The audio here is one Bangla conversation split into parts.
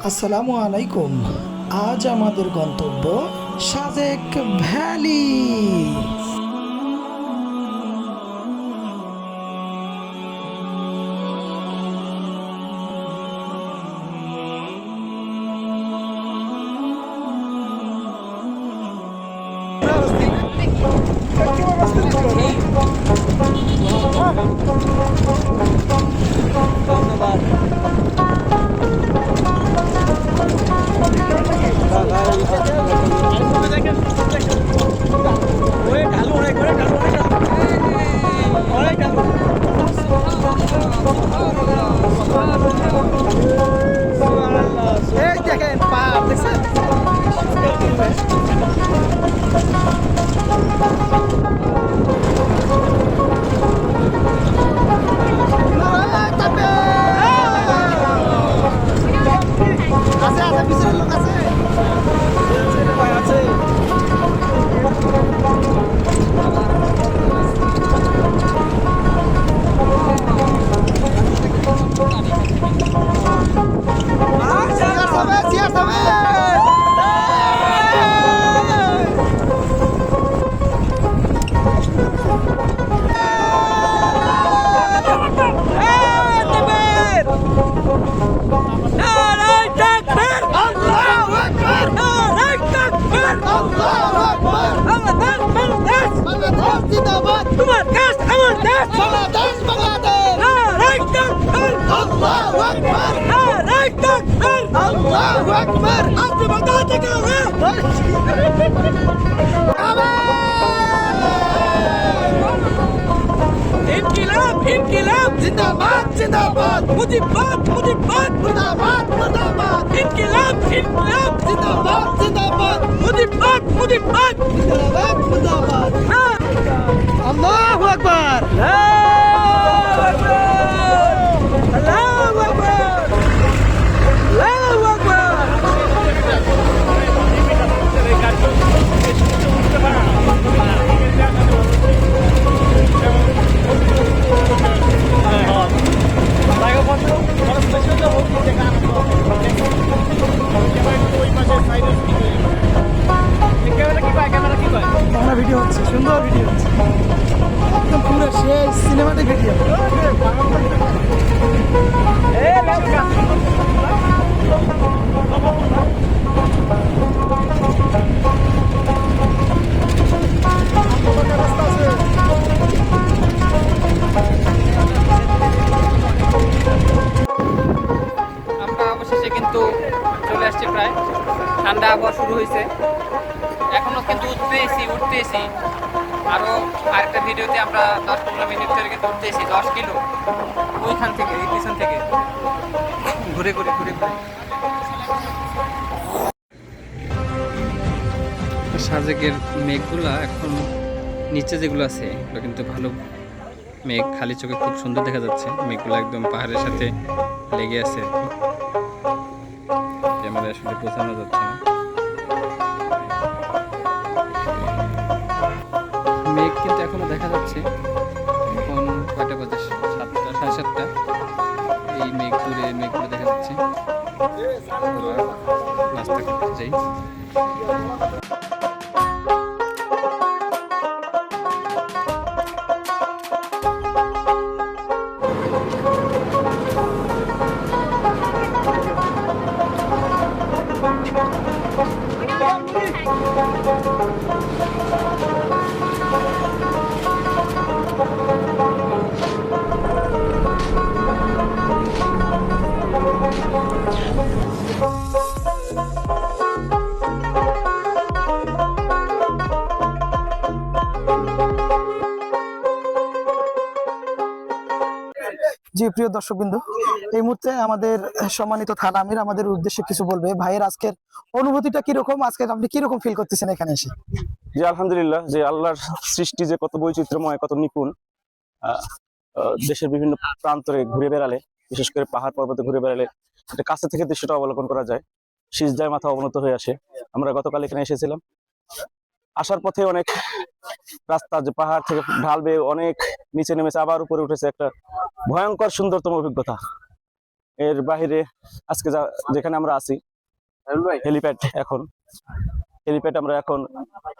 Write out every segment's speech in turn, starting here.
আসসালামু আলাইকুম। আজ আমাদের গন্তব্য সাজেক ভ্যালি। তোমার দেশ আমার দেশ বাংলাদেশ বাংলাদেশ আল্লাহু আকবার আল্লাহু আকবার আপনি বাংলা থেকে ইনকিলাব ইনকিলাব জিন্দাবাদ জিন্দাবাদ মুজিবাদ মুজিবাদ মুর্দাবাদ মুর্দাবাদ ইনকিলাব ইনকিলাব জিন্দাবাদ জিন্দাবাদ মুজিবাদ মুজিবাদ জিন্দাবাদ মুর্দাবাদ আল্লাহু আকবার আল্লাহু আকবার আল্লাহু আকবার আল্লাহু আকবার ভিডিও হচ্ছে সুন্দর ভিডিও হচ্ছে একদম পুরো সেই সিনেমাটিক ভিডিও আমরা অবশেষে কিন্তু চলে আসছি, প্রায় ঠান্ডা আবহাওয়া শুরু হয়েছে, এখনো কিন্তু উঠতেছি আরো আরেকটা ভিডিওতে আমরা 10-15 মিনিট ধরে কিন্তু উঠতেছি 10 কিলো ওইখান থেকে, এই পিছন থেকে ঘুরে ঘুরে ঘুরে ঘুরে। সাজেকের মেঘগুলা এখন নিচে যেগুলো আছে এগুলো কিন্তু ভালো মেঘ, খালি চোখে খুব সুন্দর দেখা যাচ্ছে। মেঘগুলো একদম পাহাড়ের সাথে লেগে আছে, ক্যামেরা আসলে বোঝানো যাচ্ছে না। মেঘ কিন্তু এখনো দেখা যাচ্ছে। এখন কয়টা বাজে? 7টা, 7:30। এই মেঘ দূরে মেঘগুলো দেখা যাচ্ছে। নাস্তা করতে যাই। জি প্রিয় দর্শকবৃন্দ, এই মুহূর্তে আমাদের সম্মানিত থানা আমির আমাদের উদ্দেশ্যে কিছু বলবে। ভাইয়ের আজকের অনুভূতিটা কিরকম, আজকে আপনি কিরকম ফিল করতেছেন এখানে এসে? জি আলহামদুলিল্লাহ, যে আল্লাহর সৃষ্টি যে কত বৈচিত্র্যময়, কত নিপুণ। দেশের বিভিন্ন প্রান্তরে ঘুরে বেড়ালে, বিশেষ করে পাহাড় পর্বতে ঘুরে বেড়ালে এটা কাছে থেকে দৃশ্যটা অবলোকন করা যায়, সিজদায় মাথা অবনত হয়ে আসে। আমরা গতকাল এখানে এসেছিলাম, আসার পথে অনেক রাস্তা যে পাহাড় থেকে ঢাল বেয়ে অনেক নিচে নেমেছে, আবার উপরে উঠেছে, একটা ভয়ঙ্কর সুন্দরতম অভিজ্ঞতা। এর বাইরে আজকে যেখানে আমরা আছি হেলিপ্যাড, এখন হেলিপ্যাড আমরা এখন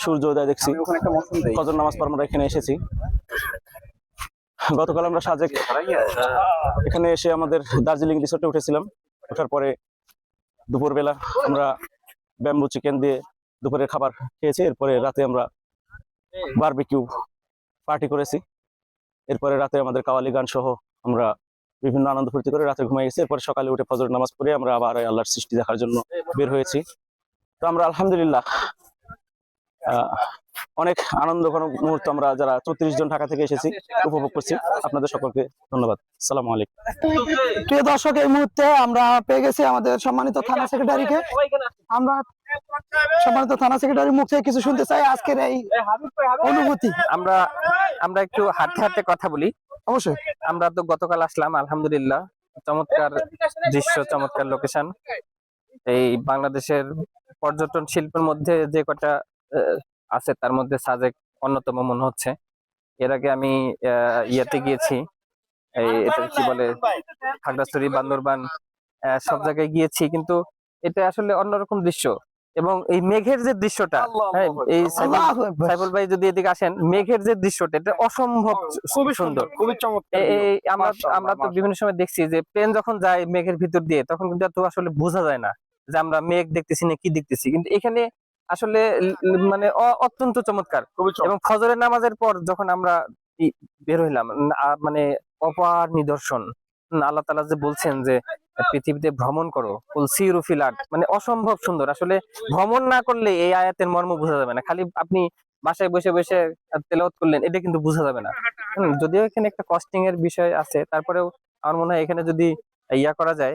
সূর্য উদয় দেখছি। ফজর নামাজ পর আমরা এখানে এসেছি। গতকাল আমরা সাজেক এখানে এসে আমাদের দার্জিলিং রিসোর্টে উঠেছিলাম। ওঠার পরে দুপুরবেলা আমরা ব্যাম্বু চিকেন দিয়ে দুপুরের খাবার খেয়েছি। এরপরে রাতে আমরা বারবিকিউ পার্টি করেছি। এরপরে রাতে আমাদের কাওয়ালি গান সহ আমরা বিভিন্ন আনন্দ ফুর্তি করে রাতে ঘুমিয়ে গেছি। এরপরে সকালে উঠে ফজর নামাজ পড়ে আমরা আবার আল্লাহর সৃষ্টি দেখার জন্য বের হয়েছি। তো আমরা আলহামদুলিল্লাহ অনেক আনন্দঘন মুহূর্ত আমরা যারা 34 জন ঢাকা থেকে এসেছি উপভোগ করছি। আপনাদের সকলকে ধন্যবাদ। আসসালামু আলাইকুম। প্রিয় দর্শক, এই মুহূর্তে আমরা পেয়ে গেছি আমাদের সম্মানিত থানা সেক্রেটারিকে। আমরা সম্মানিত থানা সেক্রেটারির মুখ থেকে কিছু শুনতে চাই আজকের এই অনুভূতি। আমরা একটু হাঁটতে হাঁটতে কথা বলি। অবশ্যই। আমরা তো গতকাল আসলাম, আলহামদুলিল্লাহ চমৎকার দৃশ্য, চমৎকার লোকেশন। এই বাংলাদেশের পর্যটন শিল্পের মধ্যে যে কটা আছে তার মধ্যে সাজেক অন্যতম মনে হচ্ছে। এর আগে আমি ইয়াতে গিয়েছি, এটা কি বলে খাগড়াছড়ি, বান্দরবান, সব জায়গায় গিয়েছি, কিন্তু এটা আসলে অন্যরকম দৃশ্য। এবং এই মেঘের যে দৃশ্যটা, হ্যাঁ, এই সাইফুল ভাই যদি এদিকে আসেন, মেঘের যে দৃশ্যটা এটা অসম্ভব সুন্দর, খুবই চমৎকার। আমরা তো বিভিন্ন সময় দেখছি যে প্লেন যখন যায় মেঘের ভিতর দিয়ে, তখন কিন্তু এত আসলে বোঝা যায় না যে আমরা মেঘ দেখতেছি না কি দেখতেছি, কিন্তু এখানে আসলে মানে অত্যন্ত চমৎকার। এবং ফজরের নামাজের পর যখন আমরা বের হইলাম, মানে অপার নিদর্শন। আল্লাহ তাআলা যে বলছেন যে পৃথিবীতে ভ্রমণ করো, সিরু ফিল আরদ, মানে অসম্ভব সুন্দর। আসলে ভ্রমণ না করলে এই আয়াতের মর্ম বোঝা যাবে না। খালি আপনি বাসায় বসে বসে তেলাওয়াত করলেন, এটা কিন্তু বোঝা যাবে না। যদিও এখানে একটা কস্টিং এর বিষয় আছে, তারপরেও আমার মনে হয় এখানে যদি ইয়া করা যায়,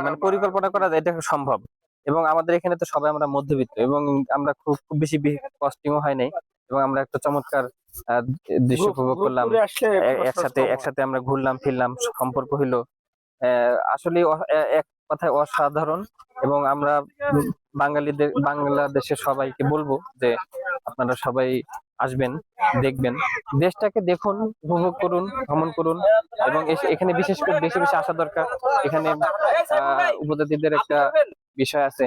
মানে পরিকল্পনা করা যায়, এটা সম্ভব। এবং আমাদের এখানে তো সবাই আমরা মধ্যবিত্ত, এবং আমরা খুব বেশি কস্টিংও হয় নাই, এবং আমরা একটা চমৎকার দৃশ্য উপভোগ করলাম। একসাথে আমরা ঘুরলাম ফিরলাম, সম্পর্ক হইলো আসলে এক কথায় অসাধারণ। এবং আমরা বাংলাদেশের সবাইকে বলবো যে আপনারা সবাই আসবেন, দেখবেন, দেশটাকে দেখুন, উপভোগ করুন, ভ্রমণ করুন। এবং এখানে বিশেষ করে বেশি বেশি আসা দরকার। এখানে উপজাতিদের একটা বিষয় আছে,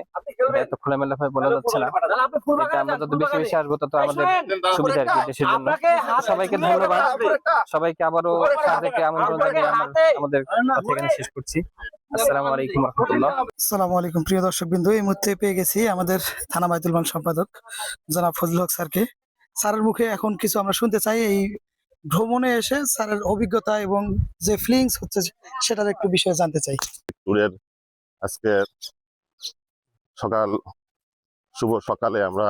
এত খোলামেলা ভাবে বলা যাচ্ছে না। এটা আমরা যত বেশি বেশি আসবো তত আমাদের সুবিধা আর কি দেশের জন্য। সবাইকে ধন্যবাদ, সবাইকে আবারও সাজেকে আমন্ত্রণ জানিয়ে আমাদের কথা এখানে শেষ করছি। আসসালামু আলাইকুম রাহমাতুল্লাহ। আসসালামু আলাইকুম। প্রিয় দর্শক বিন্দু, এই মুহূর্তে পেয়ে গেছি আমাদের থানা বায়তুল মাল সম্পাদক জনাব ফজলুল হক স্যারকে। স্যারের মুখে এখন কিছু আমরা শুনতে চাই এই ভ্রমণে এসে স্যারের অভিজ্ঞতা এবং যে ফিলিংস হচ্ছে সেটার একটু বিষয়ে জানতে চাই। ট্যুরের আজকে শুভ সকালে আমরা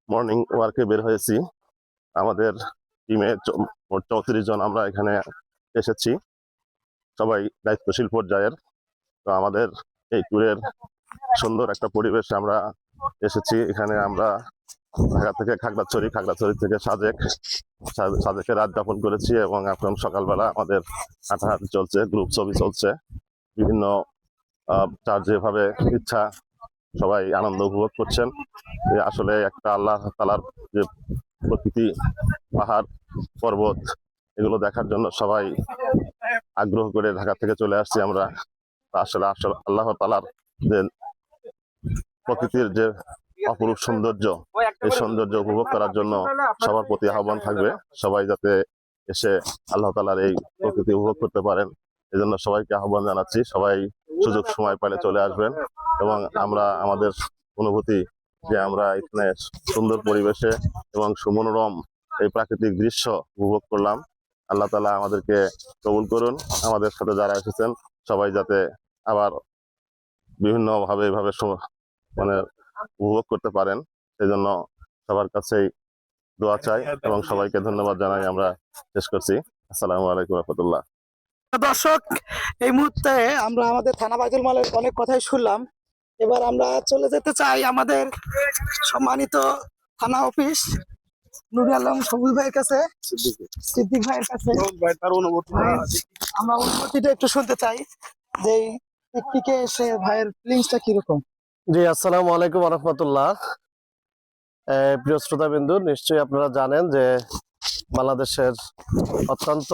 মর্নিং ওয়ার্কে বের হয়েছি। আমাদের টিমে মোট 34 জন আমরা এখানে এসেছি, সবাই দায়িত্বশীল পর্যায়ের। তো আমাদের এই ট্যুরের সুন্দর একটা পরিবেশে আমরা এসেছি। এখানে আমরা ঢাকা থেকে খাগড়াছড়ি থেকে সাজেকে রাত যাপন করেছি, এবং এখন সকালবেলা আমাদের হাঁটাহাঁটি চলছে, গ্রুপ ছবি চলছে, বিভিন্ন যার যেভাবে ইচ্ছা সবাই আনন্দ উপভোগ করছেন। আসলে একটা আল্লাহ তাআলার যে প্রকৃতি, পাহাড় পর্বত, এগুলো দেখার জন্য সবাই আগ্রহ করে ঢাকা থেকে চলে আসছি আমরা। আসলে আল্লাহ তাআলার যে প্রকৃতির যে অপরূপ সৌন্দর্য, এই সৌন্দর্য উপভোগ করার জন্য সবার প্রতি আহ্বান থাকবে, সবাই যাতে এসে আল্লাহ তাআলার এই প্রকৃতি উপভোগ করতে পারেন। এই জন্য সবাইকে আহ্বান জানাচ্ছি, সবাই সুযোগ সময় পেলে চলে আসবেন। এবং আমরা আমাদের অনুভূতি যে আমরা এখানে সুন্দর পরিবেশে এবং সুমনোরম এই প্রাকৃতিক দৃশ্য উপভোগ করলাম। আল্লাহ তাআলা আমাদেরকে কবুল করুন। আমাদের সাথে যারা এসেছেন সবাই যাতে আবার বিভিন্ন ভাবে এইভাবে মানে উপভোগ করতে পারেন, সেই জন্য সবার কাছেই দোয়া চাই এবং সবাইকে ধন্যবাদ জানাই। আমরা শেষ করছি। আসসালামু আলাইকুম রাহমাতুল্লাহ। দর্শক, এই মুহূর্তে আমরা আমাদের থানা বায়তুল মালের অনেক কথাই শুনলাম। এবার আমরা চলে যেতে চাই আমাদের সম্মানিত থানা অফিস নুরুল আলম সবুজ ভাইয়ের কাছে, সিদ্দিক ভাইয়ের কাছে। আমরা অনুভূতিটা একটু শুনতে চাই যে পিকনিকে এসে ভাইয়ের ফিলিংসটা কিরকম। জি, আসসালামু আলাইকুম রাহমাতুল্লাহ। প্রিয় শ্রোতাবিন্দু, নিশ্চয়ই আপনারা জানেন যে বাংলাদেশের অত্যন্ত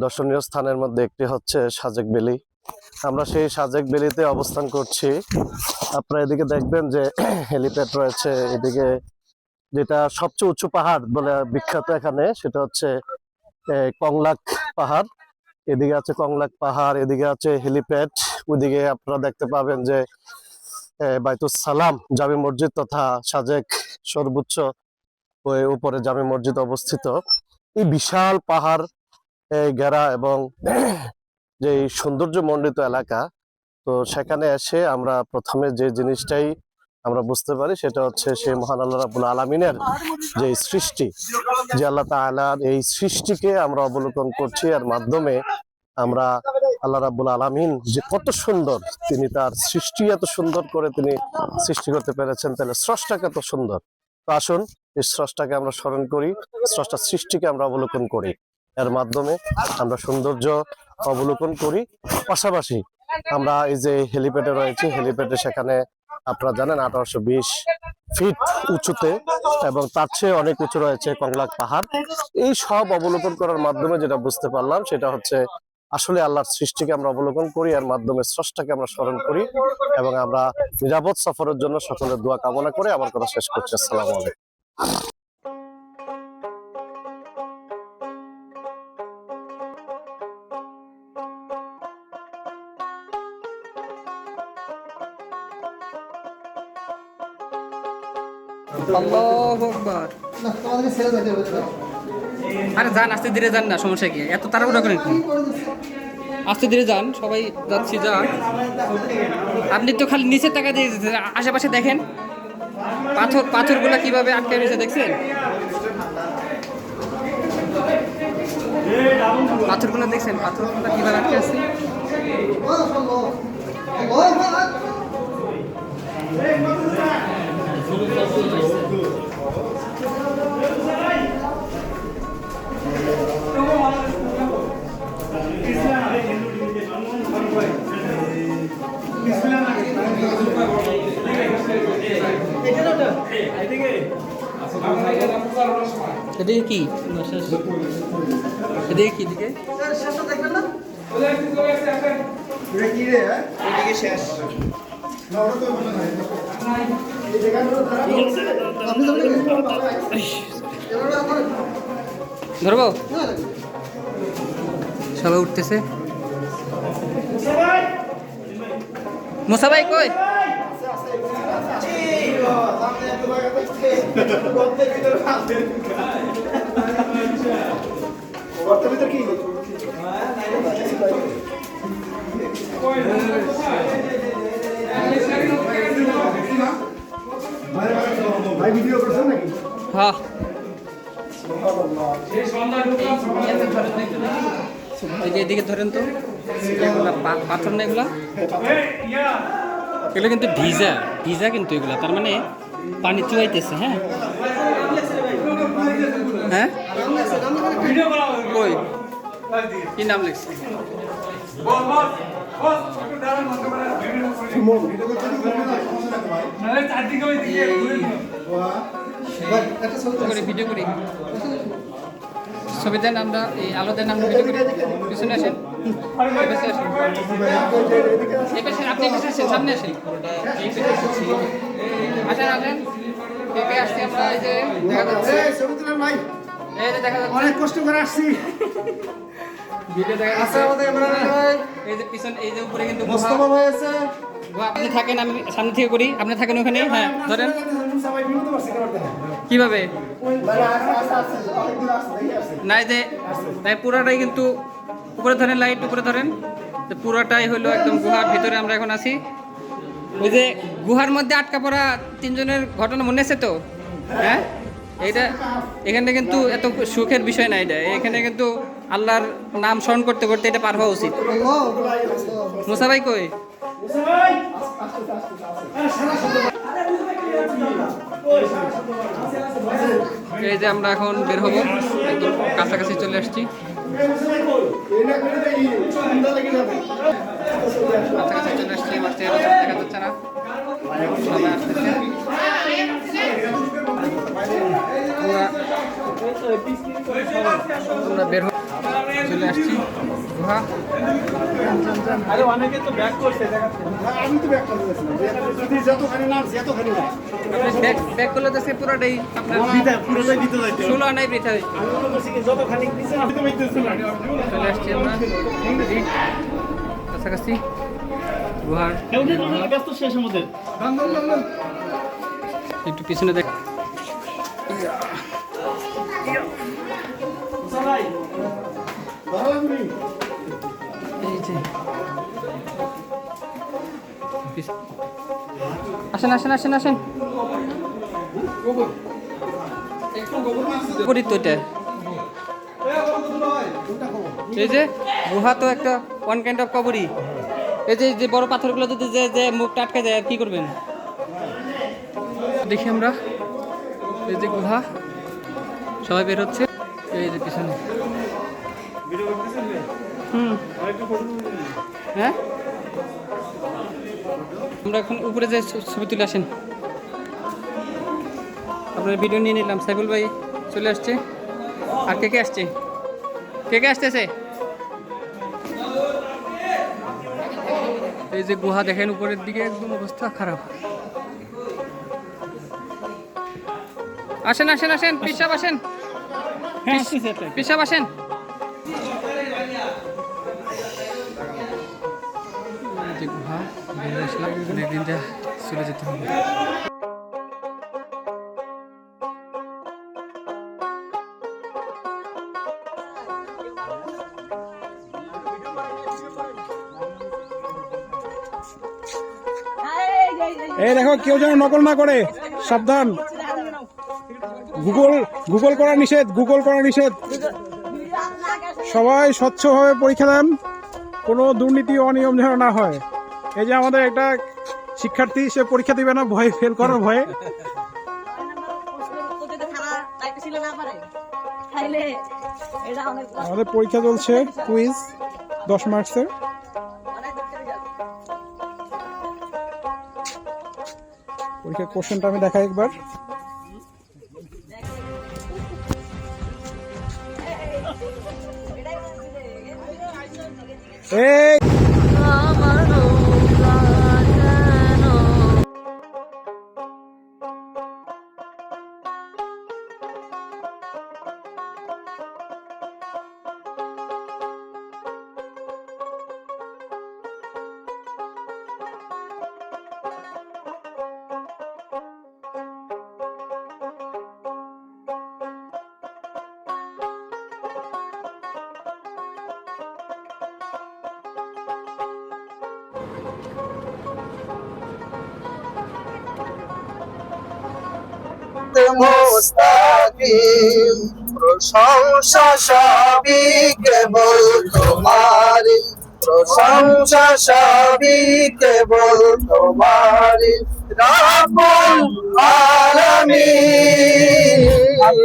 দর্শনীয় স্থানের মধ্যে একটি হচ্ছে সাজেক ভ্যালি। আমরা সেই সাজেক ভ্যালিতে অবস্থান করছি। আপনারা এদিকে দেখবেন যে হেলিপ্যাড রয়েছে, এদিকে যেটা সবচেয়ে উঁচু পাহাড় বলে বিখ্যাত এখানে সেটা হচ্ছে কংলাক পাহাড়। এদিকে আছে কংলাক পাহাড়, এদিকে আছে হেলিপ্যাড। ওইদিকে আপনারা দেখতে পাবেন যে বাইতুস সালাম জামে মসজিদ তথা সাজেক সর্বোচ্চ ওই উপরে জামে মসজিদ অবস্থিত। এই বিশাল পাহাড় ঘেরা এবং যে সৌন্দর্য মণ্ডিত এলাকা, তো সেখানে এসে আমরা প্রথমে যে জিনিসটাই আমরা বুঝতে পারি সেটা হচ্ছে সেই মহান আল্লাহ রাব্বুল আলামিনের যে সৃষ্টি, যে আল্লাহ তাআলার এই সৃষ্টিকে আমরা অবলোকন করছি। এর মাধ্যমে আমরা আল্লাহ রাব্বুল আলামিন যে কত সুন্দর, তিনি তার সৃষ্টি এত সুন্দর করে তিনি সৃষ্টি করতে পেরেছেন, তাহলে স্রষ্টাকে এত সুন্দর। তো আসুন এই স্রষ্টাকে আমরা স্মরণ করি, স্রষ্টার সৃষ্টিকে আমরা অবলোকন করি। এর মাধ্যমে আমরা সৌন্দর্য অবলোকন করি। পাশাপাশি আমরা এই যে হেলিপ্যাডে রয়েছে, হেলিপ্যাডে সেখানে আপনারা জানেন 1820 ফিট উঁচুতে এবং তার চেয়ে অনেক উঁচু রয়েছে কংলাক পাহাড়। এই সব অবলোকন করার মাধ্যমে যেটা বুঝতে পারলাম সেটা হচ্ছে আসলে আল্লাহর সৃষ্টিকে আমরা অবলোকন করি, এর মাধ্যমে স্রষ্টাকে আমরা স্মরণ করি এবং আমরা নিরাপদ সফরের জন্য সকলের দোয়া কামনা করে আমার কথা শেষ করছি। আসসালামু আলাইকুম। আল্লাহু আকবার। না তোমাদেরকে ছেড়ে দিতে হবে তো। আরে যান, আস্তে ধীরে যান না, সমস্যা কি? এত তাড়াহুড়া করেন কি? আস্তে ধীরে যান, সবাই যাচ্ছি যা। আপনি তো খালি নিচের টাকা দিয়ে যেতেছেন, আশেপাশে দেখেন পাথরগুলো কিভাবে আটকে রয়েছে দেখছেন? পাথরগুলো দেখছেন, পাথরগুলো কিভাবে আটকে আছে? এদিকে কি? এদিকে কি দিকে? ধরবো? সবাই উঠতেছে। মুসা ভাই কই? ভাই ভিডিও করছেন নাকি? হ্যাঁ। এদিকে ধরেন তো, পাথর না এগুলা? এগুলো কিন্তু ভিজা ভিজা কিন্তু এগুলা, তার মানে পানি চুয়াইতেছে। হ্যাঁ হ্যাঁ, কই কি নাম লিখছে? ভিডিও করি, ছবি দেন, আমরা এই আলো দেন, আমরা ভিডিও করি। পিছনে আসেন, আপনি আসেন, সামনে আসেন, আসেন আসেন। আসছি আমরা, এই যে দেখা যাচ্ছে, এই যে দেখা যাচ্ছে, অনেক কষ্ট করে আসছি। ভিডিও দেখা যাচ্ছে। এই যে পিছন, এই যে উপরে কিন্তু মোস্তফা ভাই আছে। আপনি থাকেন, আমি সামনে থেকে করি, আপনি থাকেন ওখানে। হ্যাঁ ধরেন কিভাবে না, এই যে পুরাটাই কিন্তু উপরে ধরেন, লাইট উপরে ধরেন, পুরাটাই হলো একদম গুহার ভিতরে আমরা এখন আছি। ওই যে গুহার মধ্যে আটকা পড়া তিনজনের ঘটনা মনে আছে তো? হ্যাঁ, এইটা এখানে কিন্তু এত সুখের বিষয় না, এটা এখানে কিন্তু আল্লাহর নাম স্মরণ করতে করতে এটা পার হওয়া উচিত। মুসা ভাই কই? এই যে আমরা এখন বের হবো, একদম কাছাকাছি চলে আসছি। কাছাকাছি চলে আসছি, আমার চেহারা দেখা যাচ্ছে না, সবাই আসতেছে। আমরা বের হয়ে চলে আসছি গুহা। আরে অনেকে তো ব্যাক করছে দেখাচ্ছে আমি তো ব্যাক করে দিয়েছিলাম যদি যতখানি নামছি এতখানি না ব্যাক করলে তো সে পুরোটাই আপনার পুরোটাই দিতে যাইতে ষোলো আনাই বৃথা হয়েছে। আমি তো বলছি কি যতখানি নিচে আমি তো বলতেছি না চলে আসছি আমরা এই কাছাকাছি গুহার। ব্যস্ত শেষ আমাদের একটু পিছনে দেখ। এই যে আসেন আসেন আসেন আসেন। বিপরীত তো এটা। এই যে গুহা তো একটা ওয়ান কাইন্ড অফ কবরই। এই যে যে বড় পাথরগুলো যদি যে যে মুখটা আটকে যায় আর কি করবেন। দেখি আমরা এই যে গুহা সবাই বের হচ্ছে এই যে পিছনে। হ্যাঁ আমরা এখন উপরে যে ছবি তুলে আসেন। আপনার ভিডিও নিয়ে নিলাম। সাইফুল ভাই চলে আসছে। আর কে কে আসছে? কে কে আসতেছে? এই যে গুহা দেখেন উপরের দিকে একদম অবস্থা খারাপ। আসেন আসেন আসেন পিসাব আসেন পিসাব আসেন। এই যে গুহা বেরিয়ে আসলাম। অনেকদিন যা চলে যেতে হবে। এই দেখো কেউ যেন নকল না করে, সাবধান। গুগল করা নিষেধ, গুগল করা নিষেধ। সবাই স্বচ্ছভাবে পরীক্ষা দেন, কোনো দুর্নীতি অনিয়ম যেন না হয়। এই যে আমাদের একটা শিক্ষার্থী, সে পরীক্ষা দিবে না ভয়ে, ফেল করার ভয়ে। আমাদের পরীক্ষা চলছে, কুইজ 10 মার্কসের। পরীক্ষার কোশ্চেনটা আমি দেখাই একবার। এই মুস্তাকিম, প্রশংসা সবই কেবল তোমারই, প্রশংসা সবই কেবল তোমারই। রাব্বুল আলামিন,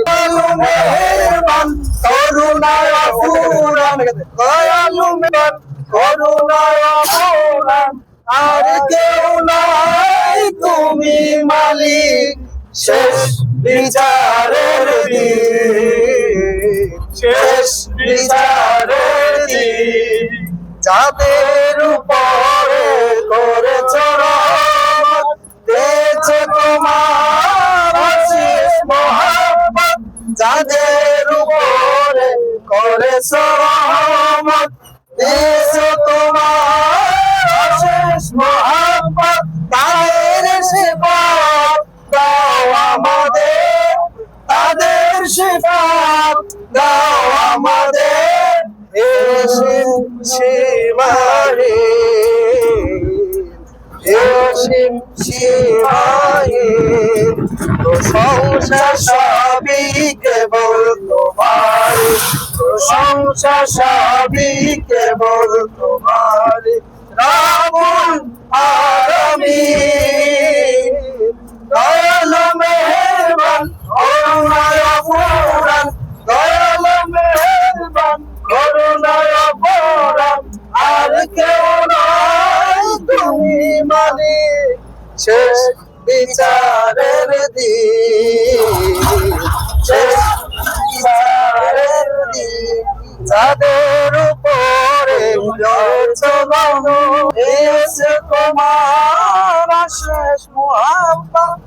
দয়ালু মেহেরবান, করুণায় অফুরান, দয়ালু মেহেরবান, করুণায় অফুরান। আর কেউ নাই, তুমি মালিক, শেষ বিচারের দিন, শেষ বিচারের দিন। যাদের উপরে করেছ রহমত, পেয়েছে তোমার অশেষ মহব্বত। যাদের উপরে করেছ রহমত, পেয়েছে তোমার অশেষ মহব্বত। তাদের সেবক দাও আমাদের, তাদের সেবক দাও আমাদের। এসিম সীমাহীন, এসিম সীমাহীন, প্রশংসা সবই কেবল তোমারই, প্রশংসা সবই কেবল তোমারই। রাব্বুল আলামিন, দয়ালু মেহেরবান, করুণায় অফুরান, দয়ালু মেহেরবান, করুণায় অফুরান। আর কেউ নাই, তুমি মালিক, শেষ বিচারের দিন, শেষ বিচারের দিন যাদের উপরে রয়েছে মানুষ এসে তোমার শেষ মুহাব্বত